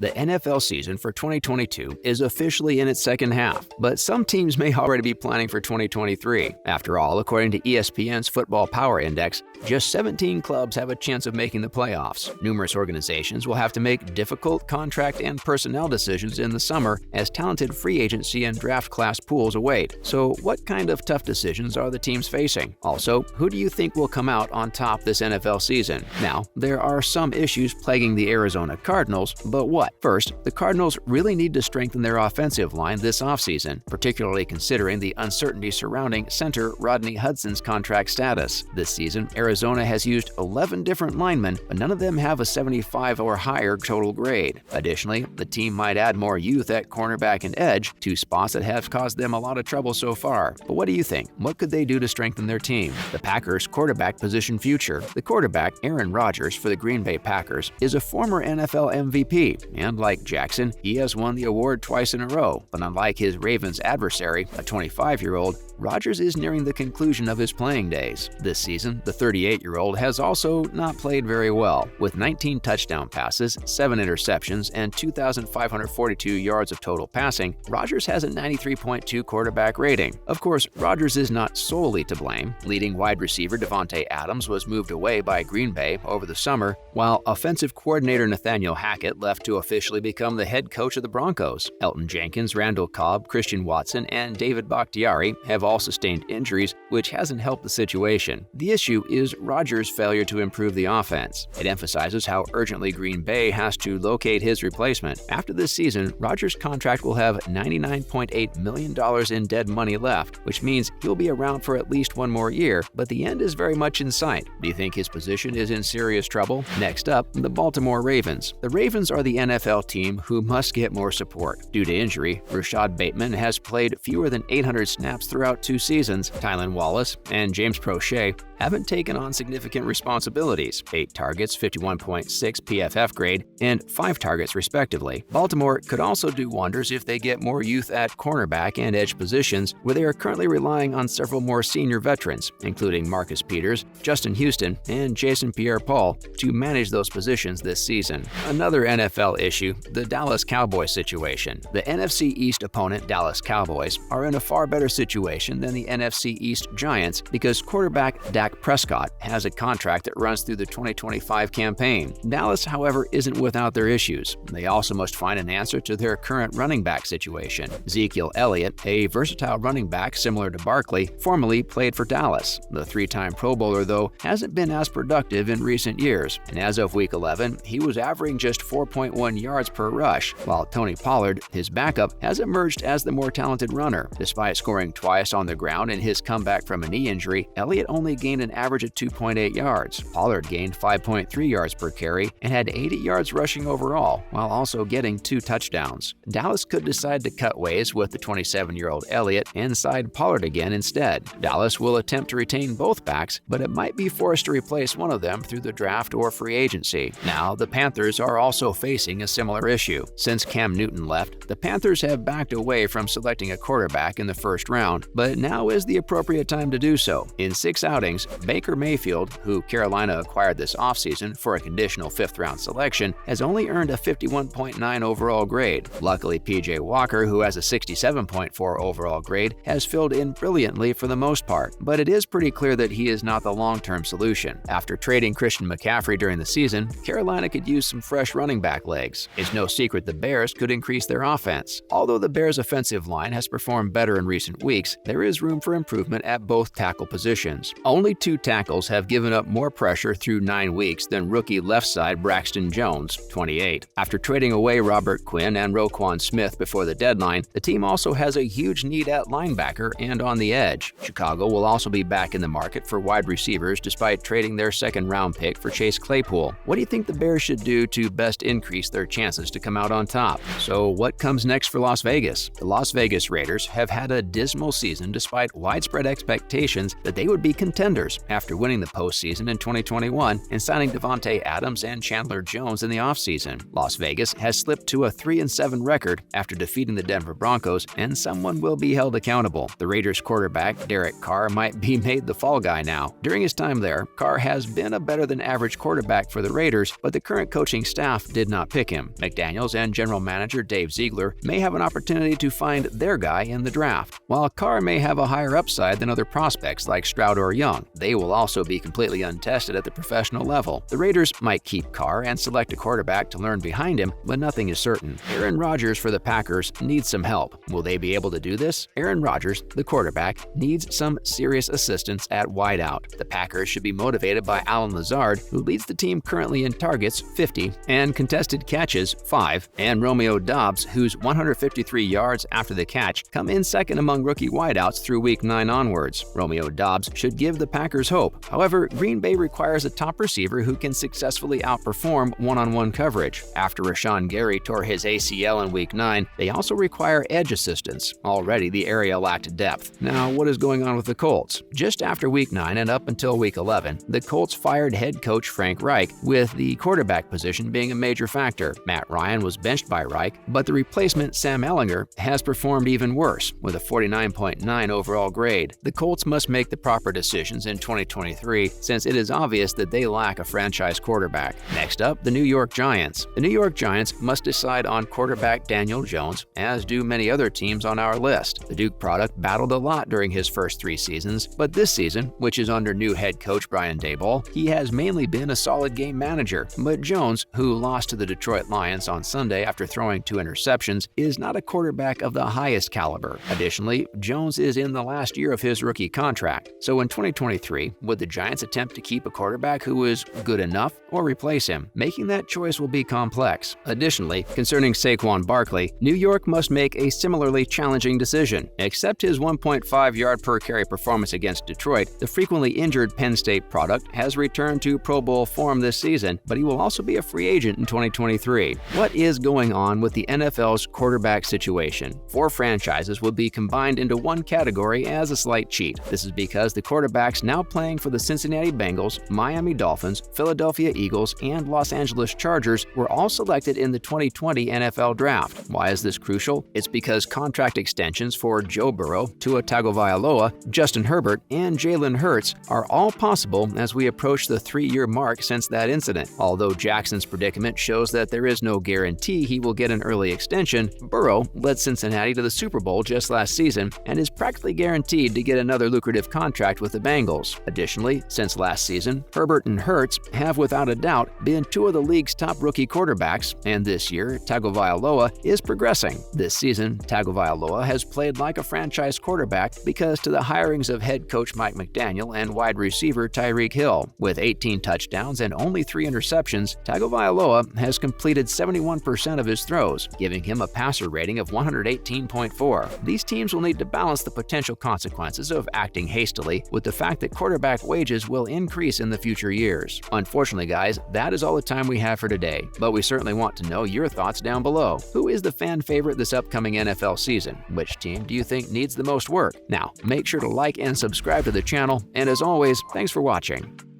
The NFL season for 2022 is officially in its second half, but some teams may already be planning for 2023. After all, according to ESPN's Football Power Index, just 17 clubs have a chance of making the playoffs. Numerous organizations will have to make difficult contract and personnel decisions in the summer as talented free agency and draft class pools await. So what kind of tough decisions are the teams facing? Also, who do you think will come out on top this NFL season? Now, there are some issues plaguing the Arizona Cardinals, but what? First, the Cardinals really need to strengthen their offensive line this offseason, particularly considering the uncertainty surrounding center Rodney Hudson's contract status. This season, Arizona has used 11 different linemen, but none of them have a 75 or higher total grade. Additionally, the team might add more youth at cornerback and edge, two spots that have caused them a lot of trouble so far. But what do you think? What could they do to strengthen their team? The Packers' quarterback position future. The quarterback, Aaron Rodgers for the Green Bay Packers, is a former NFL MVP, and like Jackson, he has won the award twice in a row. But unlike his Ravens adversary, a 25-year-old, Rodgers is nearing the conclusion of his playing days. This season, the 38-year-old has also not played very well. With 19 touchdown passes, 7 interceptions, and 2,542 yards of total passing, Rodgers has a 93.2 quarterback rating. Of course, Rodgers is not solely to blame. Leading wide receiver Davante Adams was moved away by Green Bay over the summer, while offensive coordinator Nathaniel Hackett left to officially become the head coach of the Broncos. Elton Jenkins, Randall Cobb, Christian Watson, and David Bakhtiari have all sustained injuries, which hasn't helped the situation. The issue is Rodgers' failure to improve the offense. It emphasizes how urgently Green Bay has to locate his replacement. After this season, Rodgers' contract will have $99.8 million in dead money left, which means he'll be around for at least one more year, but the end is very much in sight. Do you think his position is in serious trouble? Next up, the Baltimore Ravens. The Ravens are the NFL team who must get more support. Due to injury, Rashad Bateman has played fewer than 800 snaps throughout 2 seasons. Tylan Wallace and James Prochet haven't taken on significant responsibilities, 8 targets, 51.6 PFF grade, and 5 targets respectively. Baltimore could also do wonders if they get more youth at cornerback and edge positions, where they are currently relying on several more senior veterans, including Marcus Peters, Justin Houston, and Jason Pierre-Paul, to manage those positions this season. Another NFL issue, the Dallas Cowboys situation. The NFC East opponent Dallas Cowboys are in a far better situation than the NFC East Giants because quarterback Dak Prescott has a contract that runs through the 2025 campaign. Dallas, however, isn't without their issues. They also must find an answer to their current running back situation. Ezekiel Elliott, a versatile running back similar to Barkley, formerly played for Dallas. The 3-time Pro Bowler, though, hasn't been as productive in recent years, and as of Week 11, he was averaging just 4.1 yards per rush, while Tony Pollard, his backup, has emerged as the more talented runner. Despite scoring twice on the ground in his comeback from a knee injury, Elliott only gained an average of 2.8 yards. Pollard gained 5.3 yards per carry and had 80 yards rushing overall, while also getting 2 touchdowns. Dallas could decide to cut ways with the 27-year-old Elliott and side Pollard again instead. Dallas will attempt to retain both backs, but it might be forced to replace one of them through the draft or free agency. Now, the Panthers are also facing a similar issue. Since Cam Newton left, the Panthers have backed away from selecting a quarterback in the first round, but now is the appropriate time to do so. In 6 outings, Baker Mayfield, who Carolina acquired this offseason for a conditional 5th-round selection, has only earned a 51.9 overall grade. Luckily, P.J. Walker, who has a 67.4 overall grade, has filled in brilliantly for the most part, but it is pretty clear that he is not the long-term solution. After trading Christian McAfee during the season, Carolina could use some fresh running back legs. It's no secret the Bears could increase their offense. Although the Bears' offensive line has performed better in recent weeks, there is room for improvement at both tackle positions. Only 2 tackles have given up more pressure through 9 weeks than rookie left side Braxton Jones, 28. After trading away Robert Quinn and Roquan Smith before the deadline, the team also has a huge need at linebacker and on the edge. Chicago will also be back in the market for wide receivers despite trading their 2nd-round pick for Chase Claypool. What do you think the Bears should do to best increase their chances to come out on top? So what comes next for Las Vegas? The Las Vegas Raiders have had a dismal season despite widespread expectations that they would be contenders contenders after winning the postseason in 2021 and signing Davante Adams and Chandler Jones in the offseason. Las Vegas has slipped to a 3-7 record after defeating the Denver Broncos, and someone will be held accountable. The Raiders quarterback Derek Carr might be made the fall guy now. During his time there, Carr has been a better-than-average quarterback for the Raiders, but the current coaching staff did not pick him. McDaniels and general manager Dave Ziegler may have an opportunity to find their guy in the draft. While Carr may have a higher upside than other prospects like Stroud or Young, they will also be completely untested at the professional level. The Raiders might keep Carr and select a quarterback to learn behind him, but nothing is certain. Aaron Rodgers for the Packers needs some help. Will they be able to do this? Aaron Rodgers, the quarterback, needs some serious assistance at wideout. The Packers should be motivated by Allen Lazard, who leads the team currently in targets 50 and contested catches 5, and Romeo Doubs, whose 153 yards after the catch come in second among rookie wideouts through Week 9 onwards. Romeo Doubs should give the Packers hope. However, Green Bay requires a top receiver who can successfully outperform one-on-one coverage. After Rashawn Gary tore his ACL in Week 9, they also require edge assistance. Already, the area lacked depth. Now, what is going on with the Colts? Just after Week 9 and up until Week 11, the Colts fired head coach Frank Reich, with the quarterback position being a major factor. Matt Ryan was benched by Reich, but the replacement Sam Ehlinger has performed even worse, with a 49.9 overall grade. The Colts must make the proper decisions in 2023, since it is obvious that they lack a franchise quarterback. Next up, the New York Giants. The New York Giants must decide on quarterback Daniel Jones, as do many other teams on our list. The Duke product battled a lot during his first 3 seasons, but this season, which is under new head coach Brian Daboll, he has mainly been a solid game manager. But Jones, who lost to the Detroit Lions on Sunday after throwing 2 interceptions, is not a quarterback of the highest caliber. Additionally, Jones is in the last year of his rookie contract. So in 2023, would the Giants attempt to keep a quarterback who is good enough or replace him? Making that choice will be complex. Additionally, concerning Saquon Barkley, New York must make a similarly challenging decision. Except his 1.5 yard per carry performance against Detroit, the frequently injured Penn State product has returned to Pro Bowl form this season, but he will also be a free agent in 2023. What is going on with the NFL's quarterback situation? 4 franchises will be combined into one category as a slight cheat. This is because the quarterbacks now playing for the Cincinnati Bengals, Miami Dolphins, Philadelphia Eagles, and Los Angeles Chargers were all selected in the 2020 NFL Draft. Why is this crucial? It's because contract extensions for Joe Burrow, Tua Tagovailoa, Justin Herbert, and Jalen Hurts are all possible as we approach the 3-year mark since that incident. Although Jackson's predicament shows that there is no guarantee he will get an early extension, Burrow led Cincinnati to the Super Bowl just last season and is practically guaranteed to get another lucrative contract with the Bengals. Additionally, since last season, Herbert and Hurts have without a doubt been 2 of the league's top rookie quarterbacks, and this year, Tagovailoa is progressing. This season, Tagovailoa has played like a franchise quarterback because to the hirings of head coach Mike McDaniel and wide receiver Tyreek Hill. With 18 touchdowns and only 3 interceptions, Tagovailoa has completed 71% of his throws, giving him a passer rating of 118.4. These teams will need to balance the potential consequences of acting hastily with the fact that quarterback wages will increase in the future years. Unfortunately, guys, that is all the time we have for today, but we certainly want to know your thoughts down below. Who is the fan favorite this upcoming NFL season? Which team do you think needs the most work? Now, make sure to like and subscribe to the channel, and as always, thanks for watching.